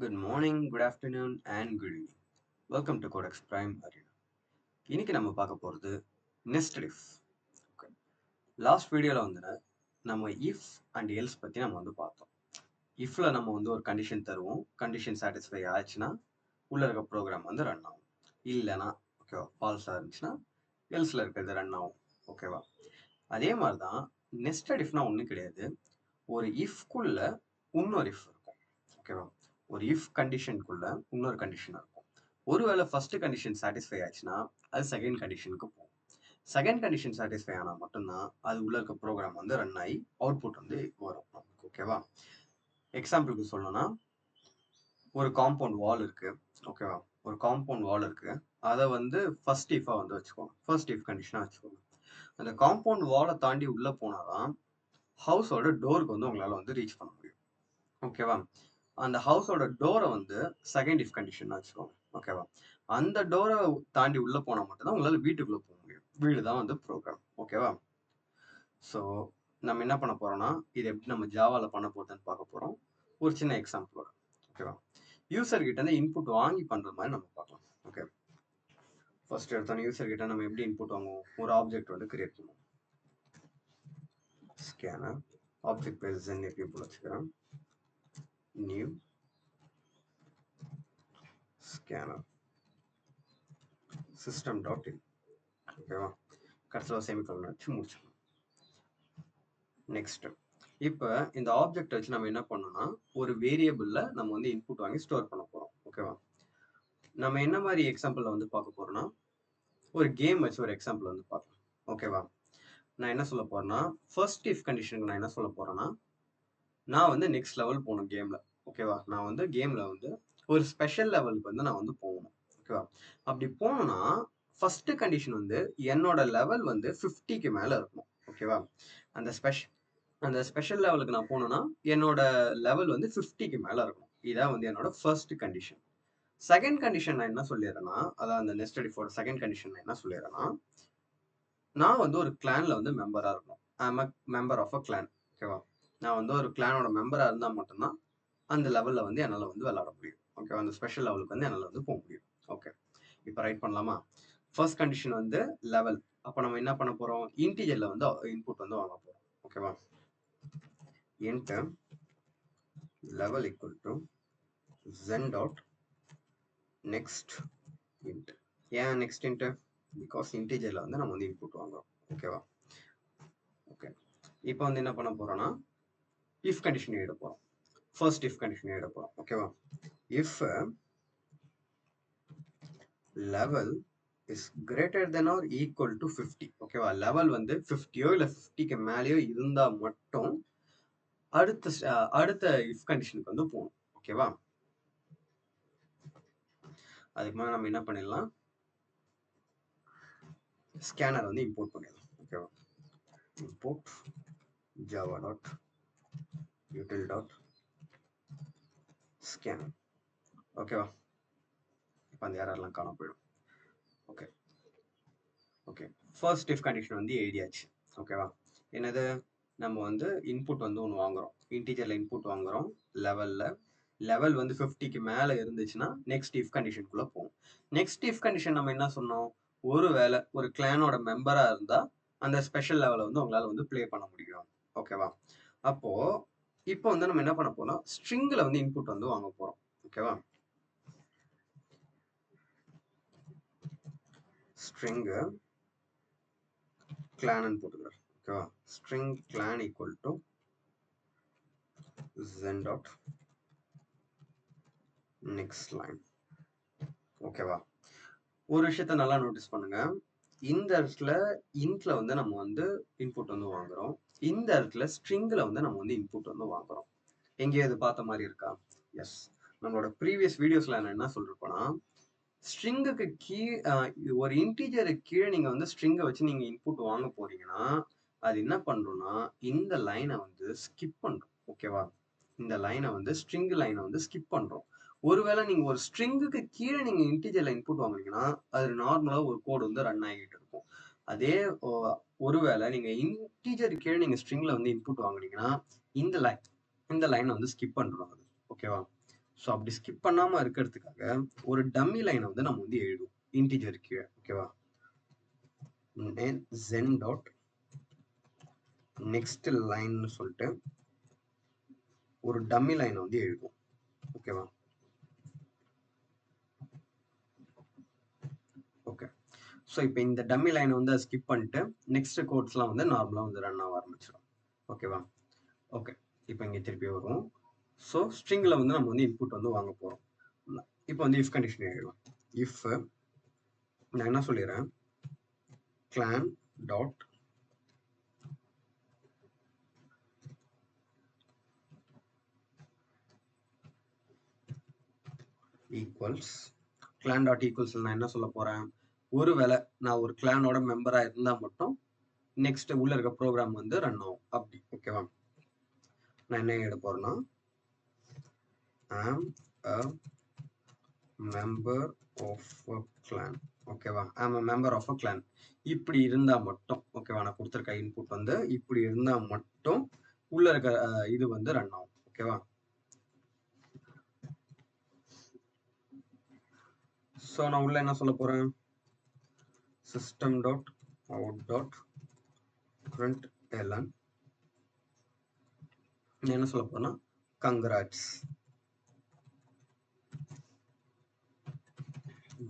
Good morning, good afternoon, and good evening. Welcome to Codex Prime Arena. இன்னைக்கு நம்ம பார்க்க போகிறது nested if. Okay. லாஸ்ட் வீடியோவில் நம்ம if and else பற்றி நம்ம பார்த்தோம். ifல நம்ம ஒரு கண்டிஷன் தருவோம், கண்டிஷன் சாட்டிஸ்ஃபை ஆச்சுன்னா உள்ள இருக்க ப்ரோக்ராம் ரன் ஆகும். இல்லைனா ஓகேவா, ஃபால்ஸாக இருந்துச்சுன்னா எல்ஸில் இருக்கிறது ரன் ஆகும். ஓகேவா, அதே மாதிரி தான் நெஸ்டட் இஃப்னா ஒன்றும் கிடையாது. ஒரு இஃப்குள்ள இன்னொரு இஃப் இருக்கும். ஓகேவா, ஒரு இஃப் கண்டிஷனுக்குள்ள இன்னொரு கண்டிஷன் இருக்கும். ஒருவேளை ஃபர்ஸ்ட் கண்டிஷன் சாட்டிஸ்ஃபை ஆச்சுன்னா அது செகண்ட் கண்டிஷனுக்கு போகும். செகண்ட் கண்டிஷன் சாட்டிஸ்ஃபை ஆனால் மட்டும்தான் அது உள்ள இருக்க ப்ரோக்ராம் ரன் ஆகி அவுட்புட் வரும். ஓகேவா, எக்ஸாம்பிளுக்கு சொல்லணும்னா ஒரு காம்பவுண்ட் வால் இருக்கு. ஓகேவா, ஒரு காம்பவுண்ட் வால் இருக்கு. அதை ஃபர்ஸ்ட் இஃபா வச்சுக்கோங்க, ஃபர்ஸ்ட் இஃப் கண்டிஷனா வச்சுக்கோங்க. அந்த காம்பவுண்ட் வாலை தாண்டி உள்ள போனாதான் ஹவுஸோட டோருக்கு உங்களால ரீச் பண்ண முடியும். ஓகேவா, அந்த ஹவுஸோட டோரை செகண்ட் இஃப் கண்டிஷன் வச்சுக்கோங்க. ஓகேவா, அந்த டோரை தாண்டி உள்ள போனா மட்டும்தான் உங்களால வீட்டுக்குள்ள போக முடியும். வீடு தான் ப்ரோக்ராம். ஓகேவா, ஸோ நம்ம என்ன பண்ண போறோம்னா இது எப்படி நம்ம ஜாவால பண்ண போறதுன்னு பார்க்க போறோம். ஒரு சின்ன எக்ஸாம்பிளோட. ஓகேவா, யூசர் கிட்ட இருந்து இன்புட் வாங்கி பண்ற மாதிரி நம்ம பார்க்கலாம். ஓகே, ஃபர்ஸ்ட் எடுத்தோம் யூசர் கிட்ட நம்ம எப்படி இன்புட் வாங்குவோம், ஒரு ஆப்ஜெக்ட் கிரியேட் பண்ணுவோம். ஸ்கேனர் ஆப்ஜெக்ட் பேர் zen எப்படி வச்சுக்கிறேன், நியூ scanner system.in. ஓகேவா, கடைசியில் செமிகோலன் வச்சு முடிச்சிடணும். நெக்ஸ்ட், இப்போ இந்த ஆப்ஜெக்ட் வச்சு நம்ம என்ன பண்ணோம்னா ஒரு வேரியபிள்ல நம்ம இன்புட் வாங்கி ஸ்டோர் பண்ண போறோம். ஓகேவா, நம்ம என்ன மாதிரி எக்ஸாம்பிள் பார்க்க போறோம்னா ஒரு கேம் வச்சு ஒரு எக்ஸாம்பிள் பார்க்கலாம். ஓகேவா, நான் என்ன சொல்ல போறேன்னா ஃபர்ஸ்ட் இஃப் கண்டிஷனுக்கு நான் என்ன சொல்ல போறேன்னா நான் நெக்ஸ்ட் லெவல் போகணும் கேம்ல. ஓகேவா, நான் கேம்ல ஒரு ஸ்பெஷல் லெவலுக்கு நான் போகணும். ஓகேவா, அப்படி போனோம்னா ஃபர்ஸ்ட் கண்டிஷன் என்னோட லெவல் 50க்கு மேல இருக்கணும். ஓகேவா, அந்த ஸ்பெஷல் லெவலுக்கு நான் போனோம்னா என்னோட லெவல் 50க்கு மேல இருக்கணும். இதான் என்னோட ஃபர்ஸ்ட் கண்டிஷன். செகண்ட் கண்டிஷன் நான் என்ன சொல்லிடுறேன்னா, அதான் அந்த நெஸ்டட் இஃபோட செகண்ட் கண்டிஷன் நான் என்ன சொல்லிடுறேன்னா, நான் ஒரு கிளான்ல மெம்பரா இருக்கணும். I am a member of a clan. ஓகேவா, நான் ஒரு கிளானோட மெம்பரா இருந்தா மட்டும்தான் அந்த லெவல்ல என்னால விளையாட முடியும். ஓகேவா, அந்த ஸ்பெஷல் லெவலுக்கு என்னால போக முடியும். ஓகே, இப்போ ரைட் பண்ணலாமா. First condition level. அப்போ நம்ம என்ன பண்ண போறோம், இன்டிஜர்ல இன்புட் வாங்க போறோம். ஓகேவா, int level equal to zen dot next int. ஏன் next int? பிகாஸ் இன்டிஜர்ல நம்ம இன்புட் வாங்குறோம். ஓகேவா, ஓகே, இப்போ என்ன பண்ண போறோம்னா if கண்டிஷன் எழுத போறோம். ஃபர்ஸ்ட் if கண்டிஷன் எழுத போறோம். ஓகேவா, if level is greater than or equal to 50. ஓகேவா, லெவல் 50யோ இல்ல 50க்கு மேலேயோ இருந்தா மட்டும் அடுத்த if கண்டிஷனுக்கு போகணும். ஓகேவா, அதுக்கு மேல நம்ம என்ன பண்ணிடலாம், ஸ்கேனர் இம்போர்ட் பண்ணிடலாம். ஓகேவா, import java dot util dot scanner. ஓகேவா, இப்போ அந்த எரர்லாம் காணாம போயிடும். Okay, okay, first if condition எழுதியாச்சு. ஓகேவா, என்னது, நம்ம இன்புட் ஒன்று வாங்குறோம், இன்டிஜர்ல இன்புட் வாங்குறோம். லெவல் 50க்கு மேல இருந்துச்சுன்னா நெக்ஸ்ட் இஃப் கண்டிஷனுக்குள்ள போகும். நெக்ஸ்ட் இஃப் கண்டிஷன் நம்ம என்ன சொன்னோம், ஒருவேளை ஒரு கிளானோட மெம்பரா இருந்தா அந்த ஸ்பெஷல் லெவலை உங்களால ப்ளே பண்ண முடியும். ஓகேவா, அப்போ இப்போ நம்ம என்ன பண்ண போறோம், ஸ்ட்ரிங்ல இன்புட் வாங்க போறோம். ஓகேவா, ஸ்ட்ரிங் கிளான் போட்டுக்கிறோம். ஓகேவா, string clan equal to zen dot next line. ஓகேவா, ஒரு விஷயத்த நல்லா நோட்டீஸ் பண்ணுங்க, இந்த இடத்துல இன்ட்ல நம்ம இன்புட் வாங்குறோம், இந்த இடத்துல ஸ்ட்ரிங்ல நம்ம இன்புட் வாங்குறோம். எங்கேயாவது பார்த்த மாதிரி இருக்கா? எஸ், நம்மளோட ப்ரீவியஸ் வீடியோஸ்ல நான் என்ன சொல்லிருப்பேன்னா, ஸ்ட்ரிங்குக்கு ஒரு இன்டீஜருக்கு கீழே நீங்க ஸ்ட்ரிங்கை வச்சு நீங்க இன்புட் வாங்க போறீங்கன்னா அது என்ன பண்றோம்னா இந்த லைனை ஸ்கிப் பண்றோம். ஓகேவா, இந்த லைனை ஸ்ட்ரிங் லைனை ஸ்கிப் பண்றோம். ஒருவேளை நீங்க ஒரு ஸ்ட்ரிங்குக்கு கீழே நீங்க இன்டிஜர்ல இன்புட் வாங்குனீங்கன்னா அது நார்மலா ஒரு கோடு ரன் ஆகிட்டு இருக்கும். அதே ஒருவேளை நீங்க இன்டிஜர் கீழே நீங்க ஸ்ட்ரிங்ல இன்புட் வாங்குனீங்கன்னா இந்த லைன் ஸ்கிப் பண்றோம். ஓகேவா, ஸோ அப்படி ஸ்கிப் பண்ணாமல் இருக்கிறதுக்காக ஒரு டம்மி லைனை வந்து நம்ம வந்து எழுதுவோம் இன்டிஜர் கீழே. ஓகேவா, zen டாட் நெக்ஸ்ட் லைன்னு சொல்லிட்டு ஒரு டம்மி லைனை வந்து எழுதுவோம். ஓகேவா, ஓகே. ஸோ இப்போ இந்த டம்மி லைனை வந்து ஸ்கிப் பண்ணிட்டு நெக்ஸ்ட் கோட்ஸ்லாம் வந்து நார்மலாக வந்து ரன் ஆக ஆரம்பிச்சிடும். ஓகேவா, ஓகே. இப்போ இங்கே திருப்பி வருவோம். ஸோ ஸ்ட்ரிங்கில் வந்து நம்ம வந்து இன்புட் வந்து வாங்க போகிறோம். இப்போ வந்து இஃப் கண்டிஷன் எழுதுவோம். இஃப் நான் என்ன சொல்லிடுறேன், clan dot equals, clan dot equals நான் என்ன சொல்ல போகிறேன், ஒருவேளை நான் ஒரு கிளானோட மெம்பராக இருந்தால் மட்டும் நெக்ஸ்ட் உள்ள இருக்க ப்ரோக்ராம் வந்து ரன் ஆகும் அப்படி. ஓகேவா, நான் என்ன எழுத போறேன்னா am a member of a clan. ஓகேவா, am a member of a clan இப்படி இருந்தா மட்டும், ஓகேவா, நான் கொடுத்துருக்க இன்புட் வந்து இப்படி இருந்தா மட்டும் உள்ள இருக்க இது வந்து ரன் ஆகும். ஓகேவா, ஸோ நான் உள்ள என்ன சொல்ல போறேன், system dot out dot println என்ன சொல்ல போறேன்னா congrats,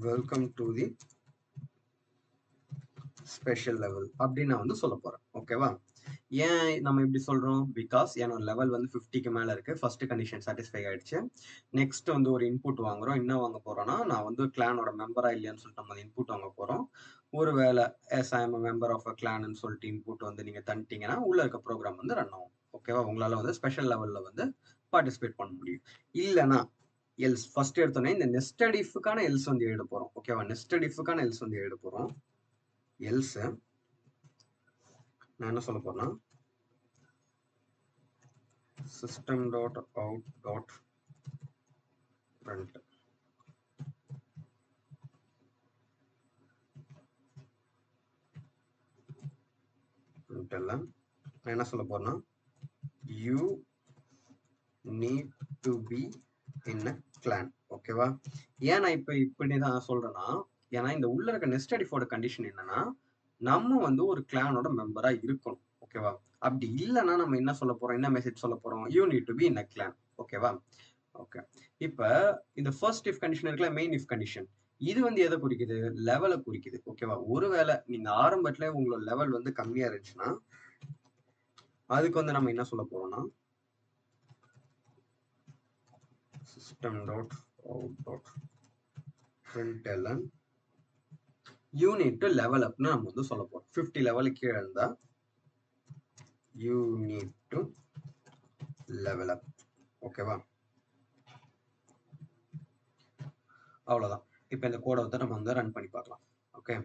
welcome to the special level அப்படின்னு நான் வந்து சொல்ல போறேன். ஓகேவா, ஏன் நம்ம இப்படி சொல்றோம், பிகாஸ் என்னோட லெவல் வந்து 50க்கு மேல இருக்கு, ஃபர்ஸ்ட் கண்டிஷன் சாட்டிஸ்ஃபை ஆயிடுச்சு. நெக்ஸ்ட் வந்து ஒரு இன்புட் வாங்குறோம். என்ன வாங்க போறோம்னா, நான் வந்து கிளானோட மெம்பரா இல்லையான்னு சொல்லிட்டு நம்ம இன்புட் வாங்க போறோம். ஒருவேளை yes I am member of a கிளான்னு சொல்லிட்டு இன்புட் வந்து நீங்க தந்துட்டீங்கன்னா உள்ள இருக்க ப்ரோக்ராம் வந்து ரன் ஆகும். ஓகேவா, உங்களால வந்து ஸ்பெஷல் லெவல்ல வந்து பார்ட்டிசிபேட் பண்ண முடியும். இல்லைன்னா எல்ஸ், ஃபர்ஸ்ட் எடுத்தோன்னே இந்த நெஸ்டட் இஃப்க்கான எல்ஸ் வந்து எழுத போறோம். ஓகேவா, நெஸ்டட் இஃப்க்கான எல்ஸ் வந்து எழுத போறோம். எல்ஸ் நான் என்ன சொல்ல போறேன்னா system dot out dot print println நான் என்ன சொல்ல போறேன்னா you need to be in a clan. ஓகேவா, ஏன் நான் இப்ப இப்படி தான் சொல்றேன்னா, ஏன்னா இந்த உள்ள இருக்க நெஸ்டட் இஃபோட கண்டிஷன் என்னன்னா, நம்ம வந்து ஒரு கிளானோட மெம்பரா இருக்கணும். ஓகேவா, அப்படி இல்லைன்னா நம்ம என்ன சொல்ல போறோம், என்ன மெசேஜ் சொல்ல போறோம், you need to be in a clan. ஓகேவா, ஓகே. இப்ப இந்த ஃபர்ஸ்ட் இஃப் கண்டிஷன் இருக்குல்ல, மெயின் இஃப் கண்டிஷன், இது வந்து எதை குறிக்குது, லெவலை குறிக்குது. ஓகேவா, ஒருவேளை நீங்க ஆரம்பத்துல உங்களோட லெவல் வந்து கம்மியா இருந்துச்சுன்னா அதுக்கு வந்து நம்ம என்ன சொல்ல போறோம்னா system dot out dot println you need to level up னு நம்ம வந்து சொல்ல போறோம். 50 லெவலுக்கு கீழே இருந்தா you need to level up. ஓகேவா, அவ்வளவுதான். இப்போ இந்த கோடை வந்து நம்ம வந்து ரன் பண்ணி பார்க்கலாம். ஓகே,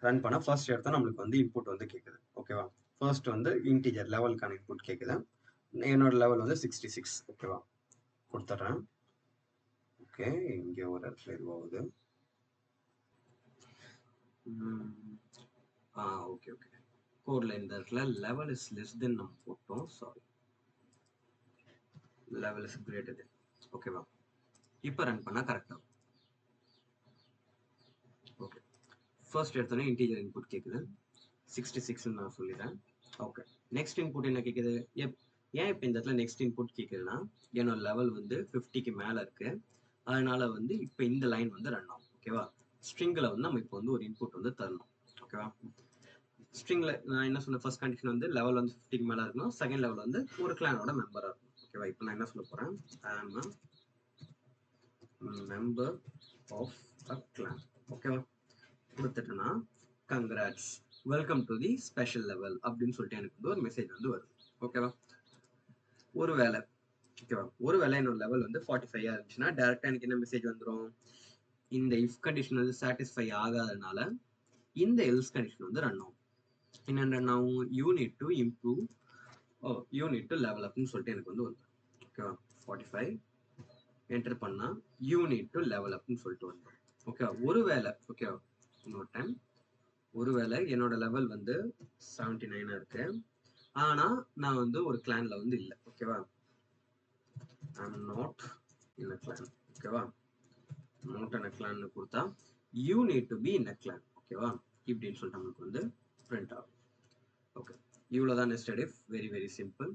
ரன் பண்ண ஃபர்ஸ்ட் எடுத்தா நம்மளுக்கு வந்து இன்புட் வந்து கேட்குது. ஓகேவா, ஃபர்ஸ்ட் வந்து இன்டிஜர் லெவலுக்கான இன்புட் கேட்குது. என்னோட லெவல் வந்து 66. ஓகேவா, கொடுத்துட்றேன். ஓகே, இங்கே ஒரு இடத்துல இதுவாகுது. ஓகே ஓகே, கோட்ல இந்த இடத்துல லெவல் இஸ் லெஸ் தென் நம்ம போட்டோம். Sorry, level is greater than. ஓகேவா, இப்போ ரன் பண்ணா கரெக்டா. ஓகே, ஃபர்ஸ்ட் எடுத்தோன்னே இன்டிஜர் இன்புட் கேட்குது, 66 நான் சொல்லிடுறேன். ஓகே, நெக்ஸ்ட் இன்புட் என்ன கேட்குது, ஏன் இப்போ இந்த இடத்துல நெக்ஸ்ட் இன்புட் கேட்குதுன்னா, என்னோட லெவல் வந்து 50க்கு மேலே இருக்கு, அதனால வந்து இப்போ இந்த லைன் வந்து ரன் ஆகும். ஓகேவா, ஸ்ட்ரிங்கில் வந்து நம்ம இப்போ வந்து ஒரு இன்புட் வந்து தரணும். ஓகேவா, ஸ்ட்ரிங்கில் நான் என்ன சொன்ன, ஃபர்ஸ்ட் கண்டிஷன் வந்து லெவல் வந்து 50க்கு மேலே இருக்கணும், செகண்ட் லெவல் வந்து ஒரு கிளானோட மெம்பராக இருக்கணும். ஓகேவா, இப்போ நான் என்ன சொல்ல போகிறேன், ஐ ஆம் a member of a clan. ஓகேவா, கொடுத்துட்டேன்னா congrats, welcome to the special level அப்படின்னு சொல்லிட்டு எனக்கு வந்து ஒரு மெசேஜ் வந்து வருது. ஓகேவா, ஒருவேளை என்னோட லெவல் வந்து 45 இருந்துச்சுன்னா டைரக்டா எனக்கு என்ன மெசேஜ் வந்துடும், இந்த இஃப் கண்டிஷன் வந்து சாட்டிஸ்ஃபை ஆகாதனால இந்த எல்ஸ் கண்டிஷன் வந்து ரன் ஆகும். என்ன ரன் ஆகும், you need to improve, you need to level அப்னு சொல்லிட்டு எனக்கு வந்து வந்துடும். ஓகேவா, 45 என்டர் பண்ணா யூ நீட் டு லெவல் அப்னு சொல்லிட்டு வந்துடும். ஓகேவா, ஒருவேளை ஓகேவா, இன்னொரு டைம், ஒருவேளை என்னோட லெவல் வந்து 79 இருக்கு, ஆனா நான் வந்து ஒரு கிளான்ல வந்து இல்லை. ஓகேவா? I am not in a clan. ஓகேவா? நாட் இன் அ கிளான்னு கொடுத்தா you need to be in a clan. ஓகேவா? இப்படின்னு சொல்லிட்டு நம்மளுக்கு வந்து பிரிண்ட் ஆகும். ஓகே, இவ்வளோதான் nested if. Very very simple.